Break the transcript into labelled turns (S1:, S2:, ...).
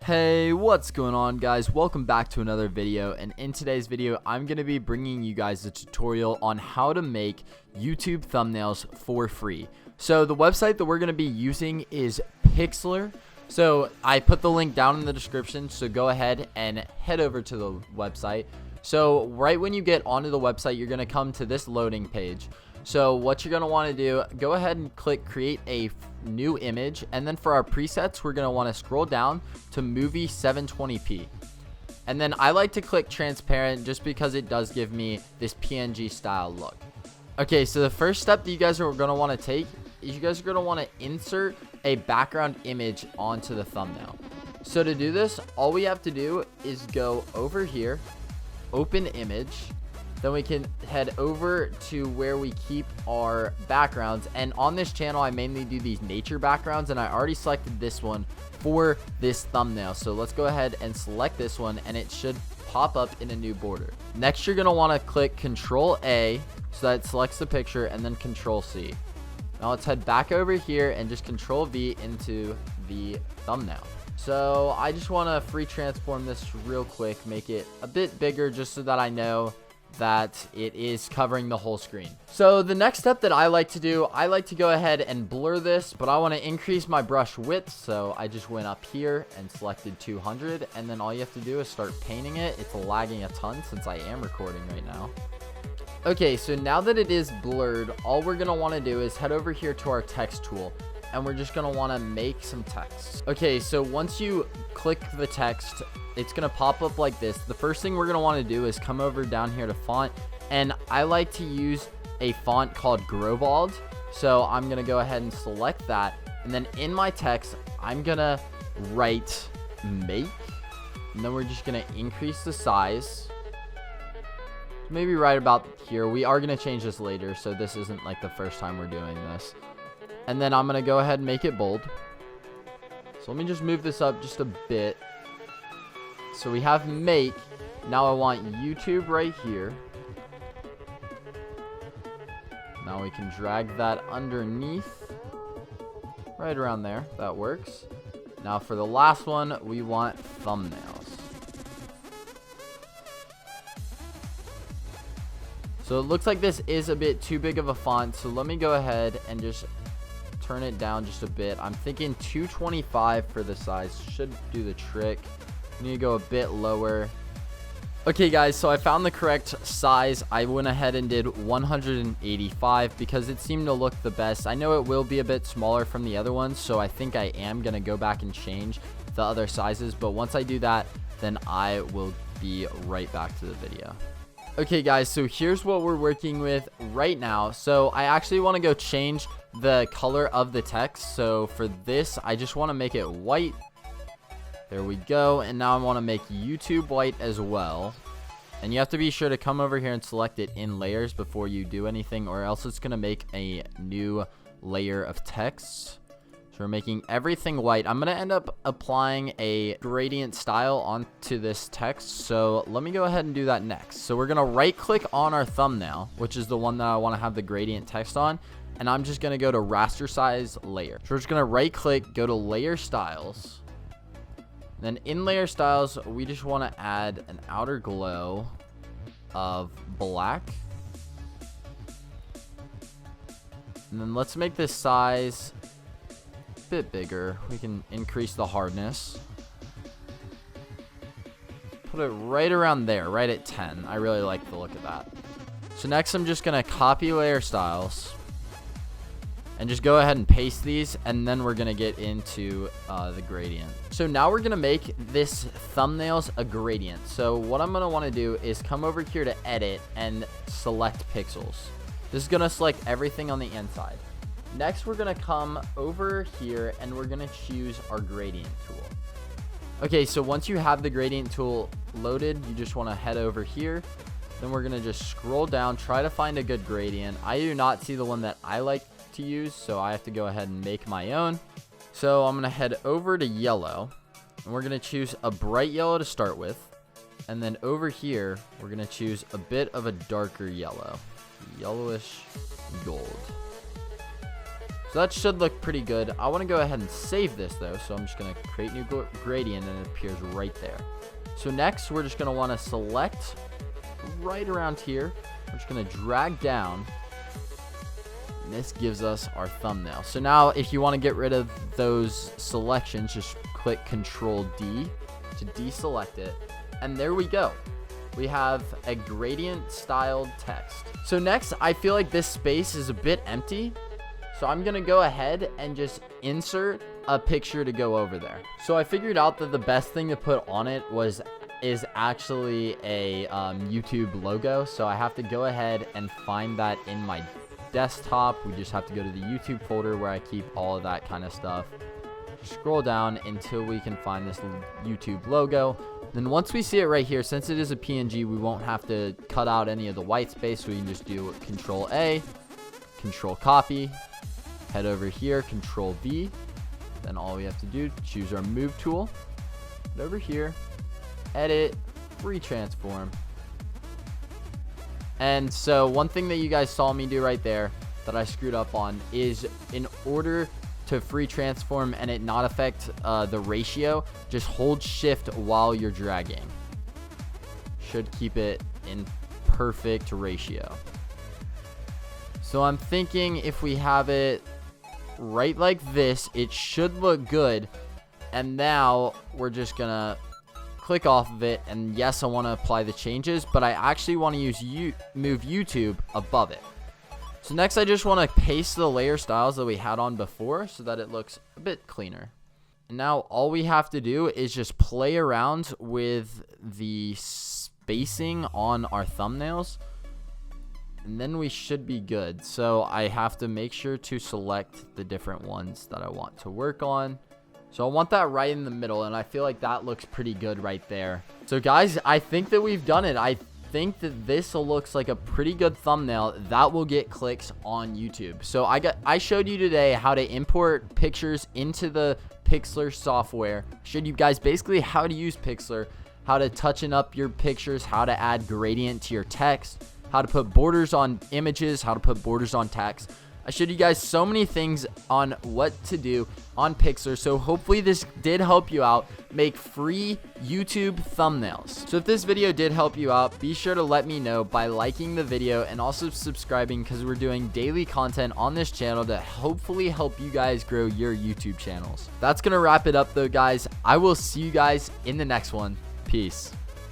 S1: Hey, what's going on, guys? Welcome back to another video, and in today's video I'm going to be bringing you guys a tutorial on how to make YouTube thumbnails for free. So the website that we're going to be using is Pixlr. So I put the link down in the description, so go ahead and head over to the website. So right when you get onto the website, you're going to come to this loading page. So what you're going to want to do, go ahead and click create a new image, and then for our presets we're going to want to scroll down to movie 720p, and then I like to click transparent just because it does give me this PNG style look. Okay, so the first step that you guys are going to want to take is you guys are going to want to insert a background image onto the thumbnail. So to do this, all we have to do is go over here, open image. Then we can head over to where we keep our backgrounds, and on this channel I mainly do these nature backgrounds, and I already selected this one for this thumbnail. So let's go ahead and select this one, and it should pop up in a new border. Next, you're going to want to click Control A so that it selects the picture, and then Control C. Now let's head back over here and just Control V into the thumbnail. So I just want to free transform this real quick, make it a bit bigger just so that I know that it is covering the whole screen. So the next step that I like to do, I like to go ahead and blur this, but I want to increase my brush width. So I just went up here and selected 200, and then all you have to do is start painting it. It's lagging a ton since I am recording right now. Okay, so now that it is blurred, all we're gonna want to do is head over here to our text tool, and we're just gonna want to make some text. Okay, so once you click the text, it's gonna pop up like this. The first thing we're gonna want to do is come over down here to font, and I like to use a font called Grobald. So I'm gonna go ahead and select that, and then in my text I'm gonna write make, and then we're just gonna increase the size, maybe right about here. We are gonna change this later, so this isn't like the first time we're doing this. And then I'm gonna go ahead and make it bold. So let me just move this up just a bit. So we have make. Now I want YouTube right here. Now we can drag that underneath, right around there. That works. Now for the last one, we want thumbnails. So it looks like this is a bit too big of a font, so let me go ahead and just turn it down just a bit. I'm thinking 225 for the size should do the trick. Need to go a bit lower. Okay guys, so I found the correct size. I went ahead and did 185 because it seemed to look the best. I know it will be a bit smaller from the other ones, so I think I am gonna go back and change the other sizes, but once I do that, then I will be right back to the video. Okay guys, so here's what we're working with right now. So I actually want to go change the color of the text. So for this, I just want to make it white. There we go. And now I want to make YouTube white as well. And you have to be sure to come over here and select it in layers before you do anything, or else it's going to make a new layer of text. So we're making everything white. I'm going to end up applying a gradient style onto this text. So let me go ahead and do that next. So we're going to right click on our thumbnail, which is the one that I want to have the gradient text on. And I'm just going to go to raster size layer. So we're just going to right click, go to layer styles. Then in layer styles, we just want to add an outer glow of black. And then let's make this size a bit bigger. We can increase the hardness. Put it right around there, right at 10. I really like the look of that. So next I'm just going to copy layer styles and just go ahead and paste these, and then we're going to get into the gradient. So now we're going to make this thumbnails a gradient. So what I'm going to want to do is come over here to edit and select pixels. This is going to select everything on the inside. Next, we're going to come over here and we're going to choose our gradient tool. Okay, so once you have the gradient tool loaded, you just want to head over here. Then we're going to just scroll down, try to find a good gradient. I do not see the one that I like to use, so I have to go ahead and make my own. So I'm going to head over to yellow, and we're going to choose a bright yellow to start with. And then over here, we're going to choose a bit of a darker yellow, yellowish gold. So that should look pretty good. I want to go ahead and save this though. So I'm just going to create new gradient and it appears right there. So next we're just going to want to select right around here. We're just going to drag down. And this gives us our thumbnail. So now if you want to get rid of those selections, just click Control D to deselect it. And there we go. We have a gradient styled text. So next, I feel like this space is a bit empty. So I'm going to go ahead and just insert a picture to go over there. So I figured out that the best thing to put on it is actually a YouTube logo. So I have to go ahead and find that in my desktop. We just have to go to the YouTube folder where I keep all of that kind of stuff. Scroll down until we can find this YouTube logo. Then once we see it right here, since it is a PNG, we won't have to cut out any of the white space. So we can just do Control A, Control Copy, head over here, Control V. Then all we have to do, choose our Move tool, head over here, edit, free transform. And so one thing that you guys saw me do right there that I screwed up on is, in order to free transform and it not affect the ratio, just hold shift while you're dragging. Should keep it in perfect ratio. So I'm thinking if we have it right like this, it should look good. And now we're just gonna click off of it, and yes, I want to apply the changes, but I actually want to use move YouTube above it. So next I just want to paste the layer styles that we had on before so that it looks a bit cleaner. And now all we have to do is just play around with the spacing on our thumbnails, and then we should be good. So I have to make sure to select the different ones that I want to work on. So I want that right in the middle, and I feel like that looks pretty good right there. So guys, I think that we've done it. I think that this looks like a pretty good thumbnail that will get clicks on YouTube. So I showed you today how to import pictures into the Pixlr software. Showed you guys basically how to use Pixlr, how to touching up your pictures, how to add gradient to your text, how to put borders on images, how to put borders on text. I showed you guys so many things on what to do on Pixlr, so hopefully this did help you out make free YouTube thumbnails. So if this video did help you out, be sure to let me know by liking the video and also subscribing, because we're doing daily content on this channel to hopefully help you guys grow your YouTube channels. That's gonna wrap it up though, guys. I will see you guys in the next one. Peace.